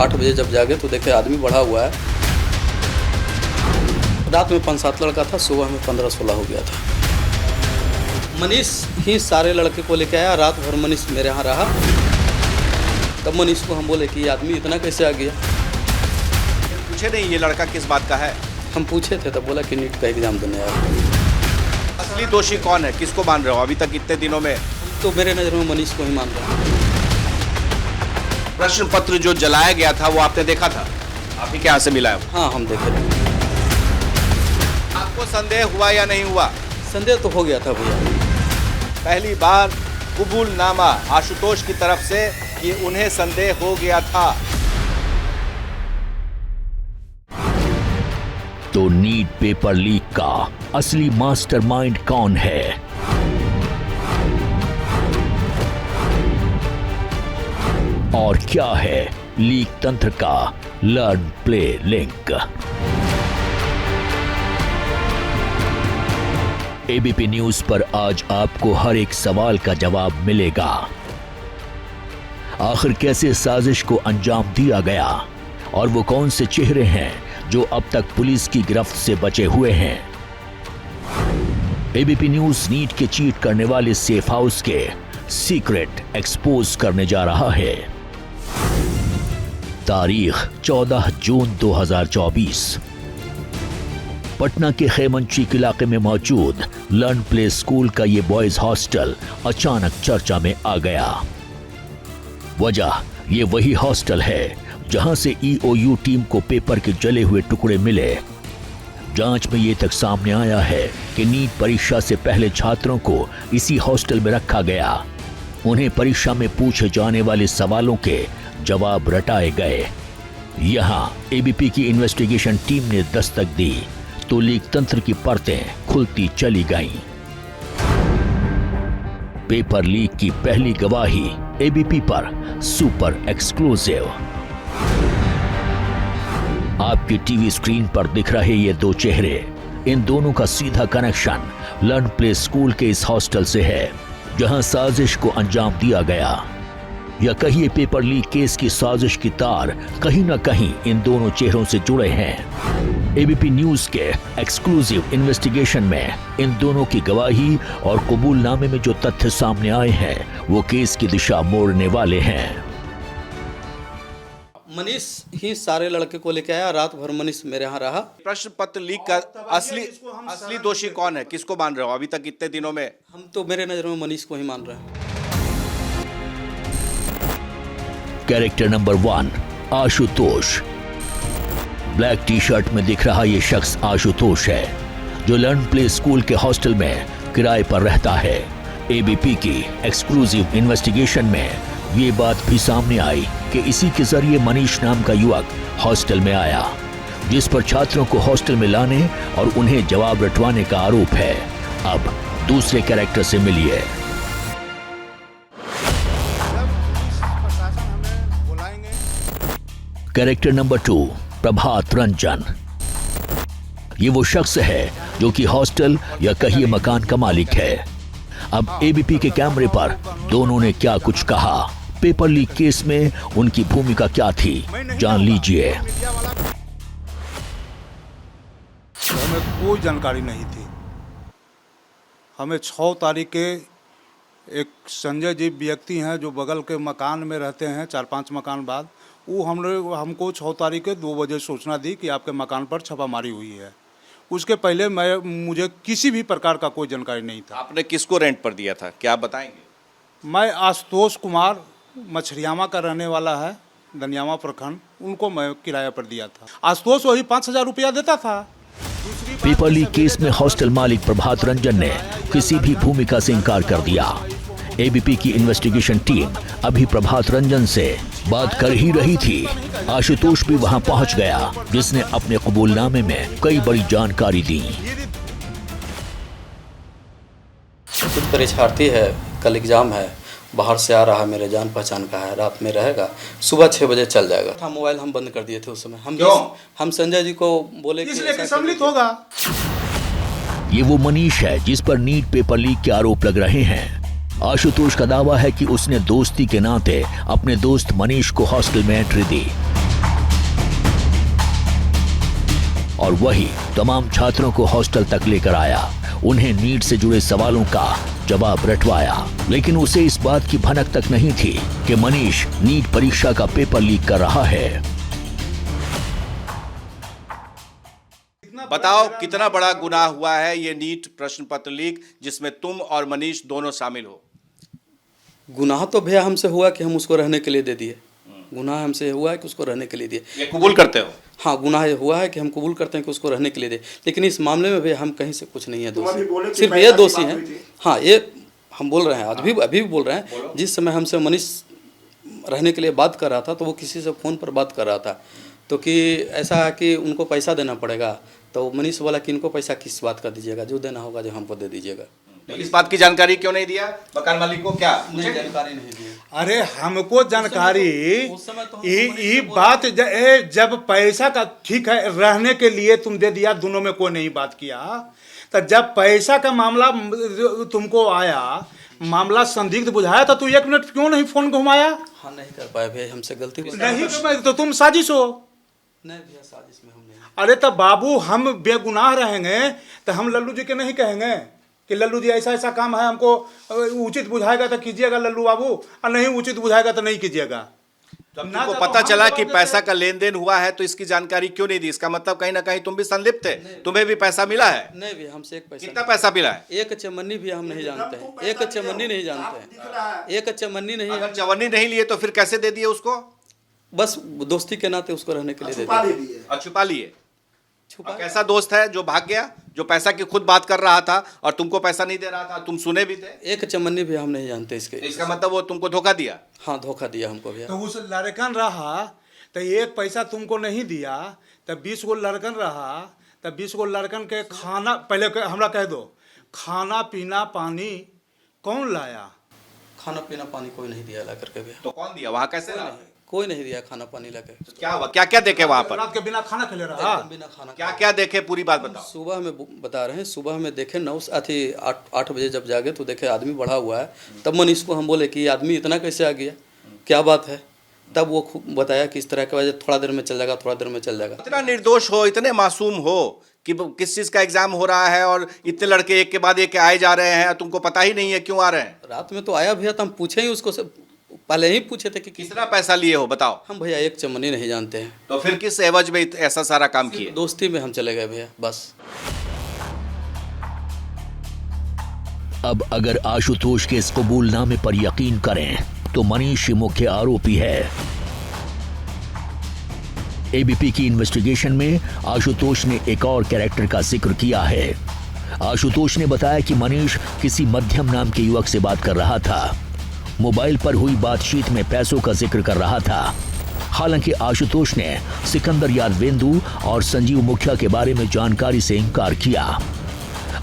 8 बजे जब जागे तो देखे आदमी बढ़ा हुआ है। रात में 5-7 लड़का था, सुबह में 15-16 हो गया था। मनीष ही सारे लड़के को लेके आया, रात भर मनीष मेरे यहाँ रहा। तब मनीष को हम बोले कि ये आदमी इतना कैसे आ गया। पूछे नहीं ये लड़का किस बात का है? हम पूछे थे तब बोला कि नीट का एग्जाम देने आया। असली दोषी कौन है, किसको मान रहे हो अभी तक इतने दिनों में? तो मेरे नज़र में मनीष को ही मान रहा हूँ। प्रश्न पत्र जो जलाया गया था वो आपने देखा था? आप ही के यहाँ से मिला है? हाँ, हम देखे थे। आपको संदेह हुआ या नहीं हुआ? संदेह तो हो गया था भैया। पहली बार कबूलनामा आशुतोष की तरफ से कि उन्हें संदेह हो गया था। तो नीट पेपर लीक का असली मास्टरमाइंड कौन है? और क्या है लीक तंत्र का learn play link? ABP news पर आज आपको हर एक सवाल का जवाब मिलेगा। आखिर कैसे साजिश को अंजाम दिया गया और वो कौन से चेहरे हैं जो अब तक पुलिस की गिरफ्त से बचे हुए हैं? एबीपी न्यूज नीट के चीट करने वाले सेफ हाउस के सीक्रेट एक्सपोज करने जा रहा है। तारीख 14 जून 2024। पटना के खैमनचीक इलाके में मौजूद लर्न प्ले स्कूल का ये बॉयज हॉस्टल अचानक चर्चा में आ गया। वजह ये वही हॉस्टल है जहां से ईओयू टीम को पेपर के जले हुए टुकड़े मिले। जांच में ये तक सामने आया है कि नीट परीक्षा से पहले छात्रों को इसी हॉस्टल में रखा गया। उन्हें परीक्षा में पूछे जाने वाले सवालों के जवाब रटाए गए। यहां एबीपी की इन्वेस्टिगेशन टीम ने दस्तक दी तो लीक तंत्र की परतें खुलती चली गईं। पेपर लीक की पहली गवाही एबीपी पर सुपर एक्सक्लूसिव। आपकी टीवी स्क्रीन पर दिख रहे ये दो चेहरे, इन दोनों का सीधा कनेक्शन लर्न प्ले स्कूल के इस हॉस्टल से है जहां साजिश को अंजाम दिया गया। या कहिए पेपर लीक केस की साजिश की तार कहीं ना कहीं इन दोनों चेहरों से जुड़े हैं। एबीपी न्यूज के एक्सक्लूसिव इन्वेस्टिगेशन में इन दोनों की गवाही और कबूलनामे में जो तथ्य सामने आए हैं वो केस की दिशा मोड़ने वाले हैं। मनीष ही सारे लड़के को लेके आया, रात भर मनीष मेरे यहाँ रहा। प्रश्न पत्र लीक का असली दोषी कौन है, किसको मान रहे हो अभी तक इतने दिनों में? हम तो मेरे नज़र में मनीष को ही मान रहे हैं। Character number 1 Ashutosh. Black T shirt में दिख रहा ये शख्स आशुतोष है जो लर्न प्ले स्कूल के हॉस्टल में किराए पर रहता है। एबीपी की एक्सक्लूसिव इन्वेस्टिगेशन में ये बात भी सामने आई कि इसी के जरिए मनीष नाम का युवक हॉस्टल में आया, जिस पर छात्रों को हॉस्टल में लाने और उन्हें जवाब रटवाने का आरोप है। अब दूसरे कैरेक्टर से मिलिए। Character number 2 Prabhat Ranjan. ये वो शख्स है जो कि हॉस्टल या कहिए मकान का मालिक है। अब एबीपी के कैमरे पर दोनों ने क्या कुछ कहा, पेपर लीक केस में उनकी भूमिका क्या थी, जान लीजिए। हमें कोई जानकारी नहीं थी। हमें 6 तारीख के एक संजय जी व्यक्ति हैं जो बगल के मकान में रहते हैं, 4-5 मकान बाद, वो हमको 6 तारीख के 2 बजे सूचना दी कि आपके मकान पर छापामारी हुई है। उसके पहले मुझे किसी भी प्रकार का कोई जानकारी नहीं था। आपने किसको रेंट पर दिया था, क्या आप बताएंगे? मैं आशुतोष कुमार, मछरियामा का रहने वाला है, दनियामा प्रखंड, उनको मैं किराया पर दिया था। आशुतोष वही 5,000 रुपया देता था। पेपर लीक केस में हॉस्टल मालिक प्रभात रंजन ने किसी भी भूमिका से इनकार कर दिया। एबीपी की इन्वेस्टिगेशन टीम अभी प्रभात रंजन से बात कर ही रही थी। आशुतोष भी वहां पहुंच गया, जिसने अपने कबूलनामे में कई बड़ी जानकारी दी। कुछ परीक्षार्थी है, कल एग्जाम है, बाहर से आ रहा है, मेरे जान पहचान का है, रात में रहेगा, सुबह 6 बजे चल जाएगा। था मोबाइल हम बंद कर दिए थे उस समय। हम संजय जी को बोले कि इसलिए सम्मिलित होगा। ये वो मनीष है जिस पर नीट पेपर लीक के आरोप लग रहे हैं। आशुतोष का दावा है कि उसने दोस्ती के नाते अपने दोस्त मनीष को हॉस्टल में एंट्री दी। और वही तमाम छात्रों को हॉस्टल तक लेकर आया। उन्हें नीट से जुड़े सवालों का जवाब रटवाया, लेकिन उसे इस बात की भनक तक नहीं थी कि मनीष नीट परीक्षा का पेपर लीक कर रहा है। बताओ कितना बड़ा गुनाह हुआ है ये नीट प्रश्न पत्र लीक, जिसमें तुम और मनीष दोनों शामिल हो। गुनाह तो भैया हमसे हुआ कि हम उसको रहने के लिए दे दिए। गुनाह हमसे हुआ है कि उसको रहने के लिए दिए। ये कबूल करते हो? हाँ, गुनाह ये हुआ है कि हम कबूल करते हैं कि उसको रहने के लिए दे, लेकिन इस मामले में भैया हम कहीं से कुछ नहीं है दोषी, सिर्फ ये दोषी हैं। हाँ, ये हम बोल रहे हैं, अभी भी बोल रहे हैं। जिस समय हमसे मनीष रहने के लिए बात कर रहा था तो वो किसी से फ़ोन पर बात कर रहा था, तो कि ऐसा है कि उनको पैसा देना पड़ेगा, तो मनीष बोला कि इनको पैसा किस बात का दीजिएगा, जो देना होगा जो हमको दे दीजिएगा। तो इस बात की जानकारी क्यों नहीं दिया मकान मालिक को? क्या मुझे जानकारी नहीं दी। अरे हमको जानकारी उस समय तो ये बात जब पैसा का ठीक है रहने के लिए तुम दे दिया, दोनों में कोई नहीं बात किया, तो जब पैसा का मामला तुमको आया, मामला संदिग्ध बुझाया, तो तू 1 मिनट क्यों नहीं फोन घुमाया? हाँ, नहीं कर पाए भैया, हमसे गलती हो नहीं तो तुम साजिश हो। नहीं भैया, साजिश में हम नहीं। अरे तब बाबू हम बेगुनाह रहेंगे तो हम लल्लू जी के नहीं कहेंगे कि लल्लू जी ऐसा ऐसा काम है, हमको उचित बुझाएगा तो कीजिएगा लल्लू बाबू, और नहीं उचित बुझाएगा तो नहीं कीजिएगा। जब तुमको पता चला कि पैसा का लेन देन हुआ है तो इसकी जानकारी क्यों नहीं दी? इसका मतलब कहीं ना कहीं तुम भी संलिप्त थे, तुम्हें भी पैसा मिला है। नहीं भैया, हमसे एक पैसा। कितना पैसा मिला है? एक चमन्नी भी हम नहीं जानते हैं, एक चमन्नी नहीं जानते हैं, एक चमन्नी नहीं। अगर चवन्नी नहीं लिए तो फिर कैसे दे दिए उसको? बस दोस्ती के नाते उसको रहने के लिए दे दिया। और छुपा लिए? छुपा। कैसा दोस्त है जो भाग गया, जो पैसा की खुद बात कर रहा था और तुमको पैसा नहीं दे रहा था, तुम सुने भी थे? एक चमन्नी भी हम नहीं जानते इसके। इसका मतलब वो तुमको धोखा दिया? हाँ, धोखा दिया हमको भैया। तो उस लड़कन रहा तो एक पैसा तुमको नहीं दिया, तब 20 गो लड़कन रहा, तब 20 गो लड़कन के खाना, पहले हमरा कह दो, खाना पीना पानी कौन लाया? खाना पीना पानी कोई नहीं दिया ला करके भैया। तो कौन दिया? वहाँ कैसे रहा? कोई नहीं दिया खाना पानी ला के। तो क्या हुआ? क्या क्या देखे वहाँ पर? रात के बिना खाना खेले रहा। बिना खाना। क्या क्या देखे, पूरी बात बताओ। सुबह में बता रहे हैं, सुबह में देखे 8 बजे जब जागे तो देखे आदमी बढ़ा हुआ है। तब मनीष को हम बोले कि आदमी इतना कैसे आ गया, क्या बात है? तब वो बताया कि इस तरह के वजह, थोड़ा देर में चल जाएगा, थोड़ा देर में चल जाएगा। इतना निर्दोष हो, इतने मासूम हो कि किस चीज का एग्जाम हो रहा है और इतने लड़के एक के बाद एक आए जा रहे हैं, तुमको पता ही नहीं है क्यों आ रहे हैं? रात में तो आया भैया, तो हम पूछे ही उसको से, पहले ही पूछे थे कि कितना पैसा लिए हो बताओ। हम भैया एक चमनी नहीं जानते हैं। तो फिर किस एवज में ऐसा सारा काम किए? दोस्ती में हम चले गए भैया, बस। अब अगर आशुतोष के इस कबूलनामे पर यकीन करें तो मनीष ही मुख्य आरोपी है। एबीपी की इन्वेस्टिगेशन में आशुतोष ने एक और कैरेक्टर का जिक्र किया है। आशुतोष ने बताया कि मनीष किसी मध्यम नाम के युवक से बात कर रहा था। मोबाइल पर हुई बातचीत में पैसों का जिक्र कर रहा था। हालांकि आशुतोष ने सिकंदर यादवेंदु और संजीव मुखिया के बारे में जानकारी से इनकार किया।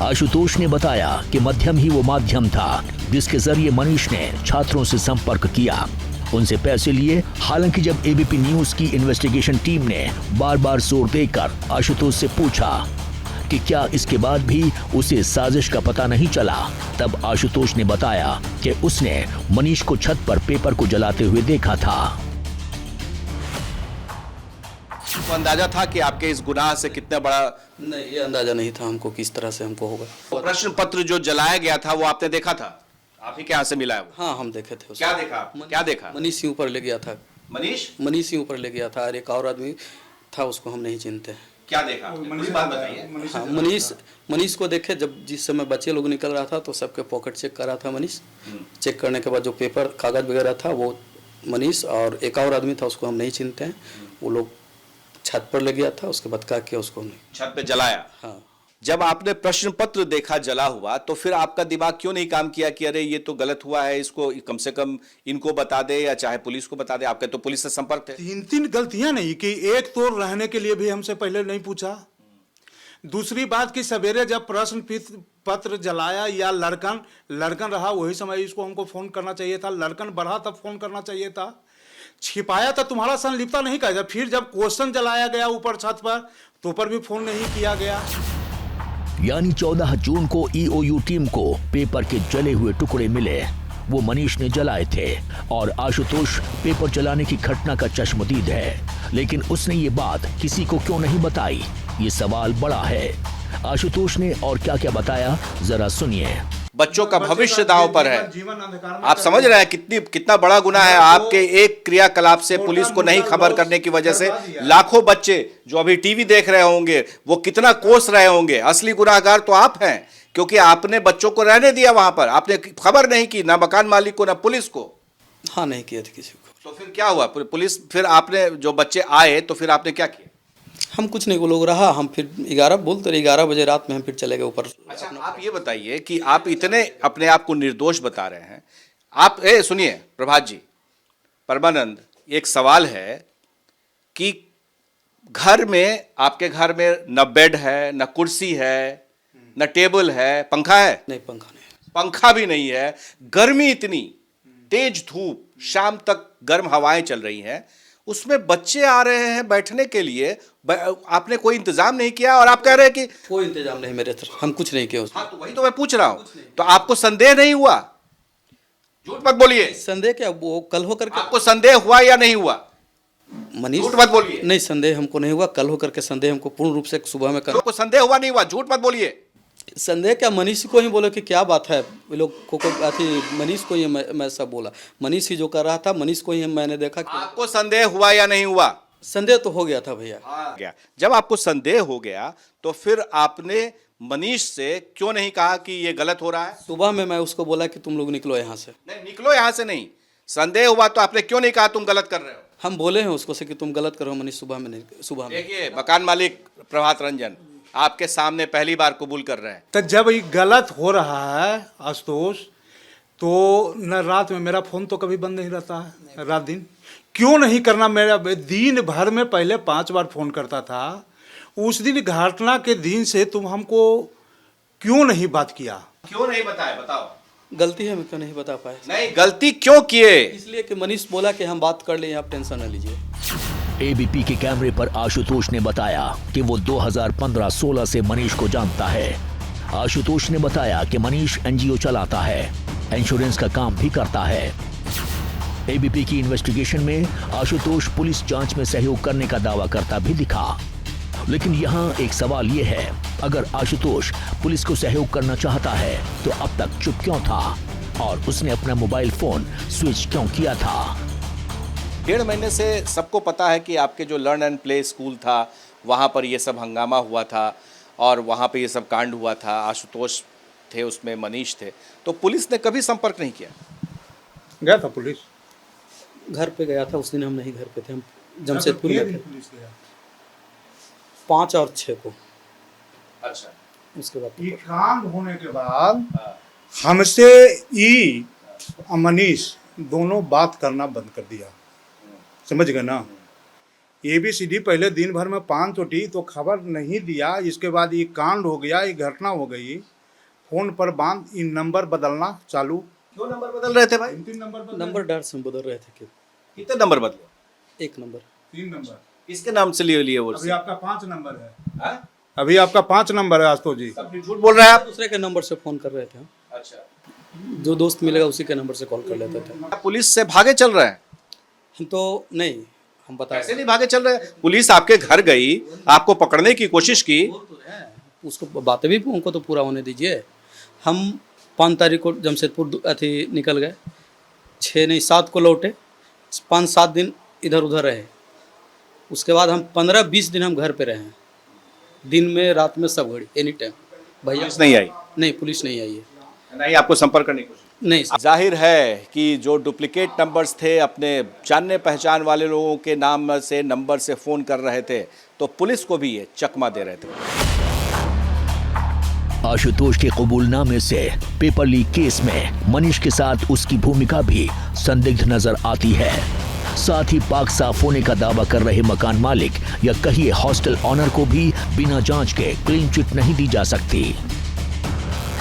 आशुतोष ने बताया कि मध्यम ही वो माध्यम था जिसके जरिए मनीष ने छात्रों से संपर्क किया, उनसे पैसे लिए। हालांकि जब एबीपी न्यूज की इन्वेस्टिगेशन टीम ने बार बार जोर देकर आशुतोष से पूछा कि क्या इसके बाद भी उसे साजिश का पता नहीं चला, तब आशुतोष ने बताया कि उसने मनीष को छत पर पेपर को जलाते हुए देखा था। तो अंदाजा था कि आपके इस गुनाह से कितना बड़ा? नहीं, ये अंदाजा नहीं था हमको किस तरह से हमको होगा। तो प्रश्न पत्र जो जलाया गया था वो आपने देखा था? आप ही के यहाँ से मिला है वो? हाँ, हम देखे थे उसको। क्या देखा? क्या देखा? मनीष ही ऊपर ले गया था। मनीष ही ऊपर ले गया था, और एक और आदमी था, उसको हम नहीं चिनते। क्या देखा? पूरी बात बताइए। हाँ, मनीष को देखे जब जिस समय बच्चे लोग निकल रहा था तो सबके पॉकेट चेक कर रहा था मनीष। चेक करने के बाद जो पेपर कागज वगैरह था वो मनीष और एक और आदमी था, उसको हम नहीं चिनते हैं। वो लोग छत पर ले गया था, उसके बाद क्या किया उसको नहीं। छत पे जलाया? हाँ। जब आपने प्रश्न पत्र देखा जला हुआ तो फिर आपका दिमाग क्यों नहीं काम किया कि अरे ये तो गलत हुआ है, इसको कम से कम इनको बता दे या चाहे पुलिस को बता दे? आपके तो पुलिस से संपर्क थे। 3 गलतियां नहीं कि एक तो रहने के लिए भी हमसे पहले नहीं पूछा। दूसरी बात कि सवेरे जब प्रश्न पत्र जलाया या लड़कन रहा वही समय इसको हमको फोन करना चाहिए था। लड़कन बढ़ा तब फोन करना चाहिए था। छिपाया तो तुम्हारा संलिप्तता नहीं कहा। फिर जब क्वेश्चन जलाया गया ऊपर छत पर तो पर भी फोन नहीं किया गया। यानी 14 जून को ईओयू टीम को पेपर के जले हुए टुकड़े मिले, वो मनीष ने जलाए थे और आशुतोष पेपर जलाने की घटना का चश्मदीद है। लेकिन उसने ये बात किसी को क्यों नहीं बताई, ये सवाल बड़ा है। आशुतोष ने और क्या क्या बताया, जरा सुनिए। बच्चों का भविष्य दांव पर है। जीवन अंधकार में आप समझ रहे हैं कितना बड़ा गुनाह है। आपके एक क्रियाकलाप से, पुलिस को नहीं खबर करने की वजह से लाखों बच्चे जो अभी टीवी देख रहे होंगे वो कितना कोस रहे होंगे। असली गुनाहगार तो आप हैं, क्योंकि आपने बच्चों को रहने दिया वहां पर, आपने खबर नहीं की ना मकान मालिक को ना पुलिस को। हाँ, नहीं किए थे किसी को। तो फिर क्या हुआ? पुलिस, फिर आपने जो बच्चे आए तो फिर आपने क्या किया? हम कुछ नहीं, वो लोग रहा, हम फिर 11 बोलते रहे, 11 बजे रात में हम फिर चले गए ऊपर। अच्छा, आप ये बताइए कि आप इतने अपने आप को निर्दोष बता रहे हैं। आप सुनिए प्रभात जी, परमानंद, एक सवाल है कि घर में, आपके घर में न बेड है, न कुर्सी है, न टेबल है, पंखा है? नहीं, पंखा नहीं, पंखा भी नहीं है। गर्मी इतनी, तेज धूप, शाम तक गर्म हवाएं चल रही हैं, उसमें बच्चे आ रहे हैं बैठने के लिए, आपने कोई इंतजाम नहीं किया और आप कह रहे हैं कि कोई इंतजाम नहीं मेरे तरफ, हम कुछ नहीं किए उसमें। हाँ, तो वही तो मैं पूछ रहा हूं। तो आपको संदेह नहीं हुआ? झूठ मत बोलिए। संदेह क्या, वो कल होकर के आपको संदेह हुआ या नहीं हुआ? मनीष, झूठ मत बोलिए। नहीं, संदेह हमको नहीं हुआ। कल होकर के संदेह हमको पूर्ण रूप से सुबह में आपको संदेह हुआ नहीं हुआ? झूठ मत बोलिए। संदेह क्या, मनीष को ही बोले कि क्या बात है, ये लोग को मनीष को ही मैं सब बोला, मनीष ही जो कर रहा था, मनीष को ही मैंने देखा कि आपको संदेह हुआ या नहीं हुआ? संदेह तो हो गया था भैया। गया। जब आपको संदेह हो गया तो फिर आपने मनीष से क्यों नहीं कहा कि ये गलत हो रहा है? सुबह में मैं उसको बोला कि तुम लोग निकलो यहाँ से। नहीं, निकलो यहाँ से नहीं। संदेह हुआ तो आपने क्यों नहीं कहा तुम गलत कर रहे हो? हम बोले हैं उसको से कि तुम गलत करो मनीष, सुबह में नहीं, सुबह में। देखिए, मकान मालिक प्रभात रंजन आपके सामने पहली बार कबूल कर रहे हैं। तो जब ये गलत हो रहा है आशुतोष, तो न रात में मेरा फोन तो कभी बंद नहीं रहता है, रात दिन क्यों नहीं करना। मेरा दिन भर में पहले 5 बार फोन करता था। उस दिन घटना के दिन से तुम हमको क्यों नहीं बात किया? क्यों नहीं बताए, बताओ। गलती है, मैं क्यों नहीं बता पाए? नहीं, गलती क्यों किए? इसलिए कि मनीष बोला कि हम बात कर लें, आप टेंशन न लीजिए। एबीपी के कैमरे पर आशुतोष ने बताया कि वो 2015-16 से मनीष को जानता है। आशुतोष ने बताया कि मनीष एनजीओ चलाता है, इंश्योरेंस का काम भी करता है। एबीपी की इन्वेस्टिगेशन में आशुतोष पुलिस जांच में सहयोग करने का दावा करता भी दिखा। लेकिन यहाँ एक सवाल ये है, अगर आशुतोष पुलिस को सहयोग करना चाहता है तो अब तक चुप क्यों था और उसने अपना मोबाइल फोन स्विच क्यों किया था? 1.5 महीने से सबको पता है कि आपके जो लर्न एंड प्ले स्कूल था वहाँ पर ये सब हंगामा हुआ था और वहाँ पे ये सब कांड हुआ था। आशुतोष थे उसमें, मनीष थे, तो पुलिस ने कभी संपर्क नहीं किया? गया था पुलिस, घर पे गया था उस दिन, हम नहीं घर पे थे, हम जमशेदपुर में थे, 5 और 6 को। अच्छा, उसके बाद ये कांड होने के बाद हमसे ई मनीष दोनों बात करना बंद कर दिया, समझ गए ना। ABCD पहले दिन भर में 5 चोटी तो खबर नहीं दिया। इसके बाद ये कांड हो गया, ये घटना हो गई, फोन पर बांध इन नंबर बदलना चालू। क्यों नंबर बदल रहे थे भाई? 3 नंबर नंबर डर से हम बदल रहे थे। कितने नंबर बदले? 1 नंबर, 3 नंबर। किसके नाम से लिए वो? अभी आपका 5 नंबर है। हाँ? अभी आपका 5 नंबर है आशुतोष जी। सब झूठ बोल रहे हैं आप। दूसरे के नंबर से फोन कर रहे थे हम। अच्छा, जो दोस्त मिलेगा उसी के नंबर से कॉल कर लेते थे। आप पुलिस से भागे चल रहे हैं? हम तो नहीं, हम बता ऐसे नहीं भागे चल रहे हैं। पुलिस आपके घर गई, आपको पकड़ने की कोशिश की। उसको बातें भी उनको तो पूरा होने दीजिए। हम 5 तारीख को जमशेदपुर निकल गए, 6 नहीं 7 को लौटे, 5-7 दिन इधर उधर रहे। उसके बाद हम 15-20 दिन हम घर पे रहे हैं, दिन में रात में सब घड़ी, एनी टाइम। भैया पुलिस नहीं आई? नहीं, पुलिस नहीं आई है, नहीं आपको संपर्क करने की कोशिश? नहीं। जाहिर है कि जो डुप्लीकेट नंबर्स थे, अपने जानने पहचान वाले लोगों के नाम से, नंबर से फ़ोन कर रहे थे, तो पुलिस को भी ये चकमा दे रहे थे। आशुतोष के कबूलनामे से पेपर लीक केस में मनीष के साथ उसकी भूमिका भी संदिग्ध नजर आती है। साथ ही पाक साफ होने का दावा कर रहे मकान मालिक या कहिए हॉस्टल ऑनर को भी बिना जांच के क्लीन चिट नहीं दी जा सकती।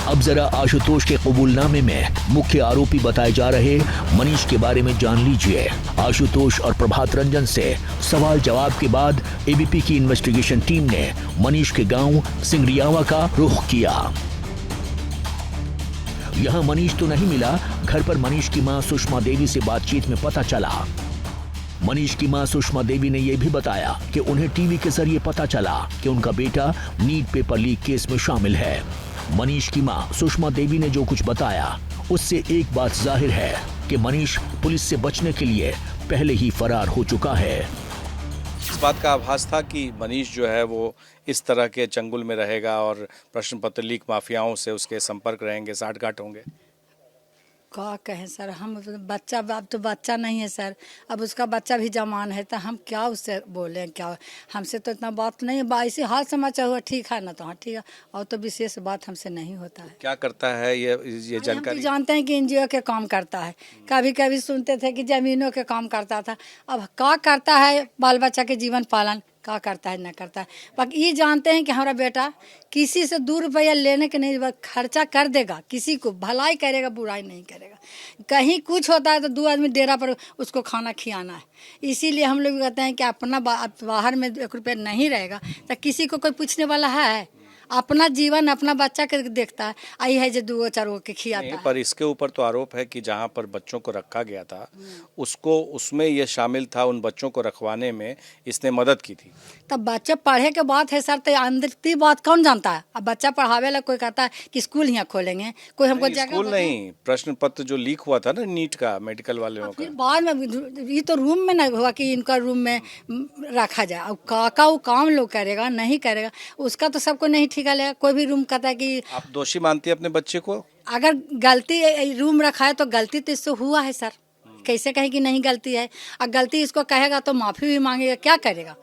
अब जरा आशुतोष के कबूलनामे में मुख्य आरोपी बताए जा रहे मनीष के बारे में जान लीजिए। आशुतोष और प्रभात रंजन से सवाल जवाब के बाद एबीपी की इन्वेस्टिगेशन टीम ने मनीष के गांव सिंगरियावा का रुख किया। यहां मनीष तो नहीं मिला, घर पर मनीष की मां सुषमा देवी से बातचीत में पता चला मनीष की मां सुषमा देवी ने यह भी बताया कि उन्हें टीवी के जरिए पता चला कि उनका बेटा नीट पेपर लीक केस में शामिल है। मनीष की मां सुषमा देवी ने जो कुछ बताया उससे एक बात जाहिर है कि मनीष पुलिस से बचने के लिए पहले ही फरार हो चुका है। इस बात का आभास था कि मनीष जो है वो इस तरह के चंगुल में रहेगा और प्रश्न पत्र लीक माफियाओं से उसके संपर्क रहेंगे, साठगांठ होंगे। क्या कहें सर, हम बच्चा अब तो बच्चा नहीं है सर, अब उसका बच्चा भी जवान है तो हम क्या उससे बोलें, क्या हमसे तो इतना बात नहीं है। ऐसे हाल समाचार हुआ ठीक है ना, तो हाँ ठीक है, और तो विशेष बात हमसे नहीं होता है। क्या करता है ये हम जानकारी? तो जानते हैं कि एनजीओ के काम करता है, कभी कभी सुनते थे कि जमीनों के काम करता था। अब क्या करता है, बाल बच्चा के जीवन पालन क्या करता है न करता है, बाकी ये जानते हैं कि हमारा बेटा किसी से 2 रुपया लेने के नहीं, खर्चा कर देगा, किसी को भलाई करेगा, बुराई नहीं करेगा। कहीं कुछ होता है तो 2 आदमी डेरा पर उसको खाना खिलाना है। इसीलिए हम लोग कहते हैं कि अपना बाहर में 1 रुपया नहीं रहेगा तो किसी को कोई पूछने वाला है। अपना जीवन अपना बच्चा के देखता है, आई है जो 2-4 के खिलाता है। पर इसके ऊपर तो आरोप है कि जहाँ पर बच्चों को रखा गया था उसको उसमें ये शामिल था, उन बच्चों को रखवाने में इसने मदद की थी। तब बच्चे पढ़े के बात है सर, तो अंदर की बात कौन जानता है। अब बच्चा पढ़ावे ला कोई कहता है कि स्कूल यहाँ खोलेंगे, कोई हमको जगह स्कूल नहीं, प्रश्न पत्र जो लीक हुआ था ना नीट का, मेडिकल वालों फिर का, बाद में ये तो रूम में ना हुआ कि इनका रूम में रखा जाए। अब काका वो काम लोग करेगा नहीं करेगा उसका तो सबको नहीं ठीक है। कोई भी रूम कहता है कि आप दोषी मानती है अपने बच्चे को? अगर गलती रूम रखा है तो गलती तो इससे हुआ है सर, कैसे कहें कि नहीं गलती है। और गलती इसको कहेगा तो माफी भी मांगेगा, क्या करेगा।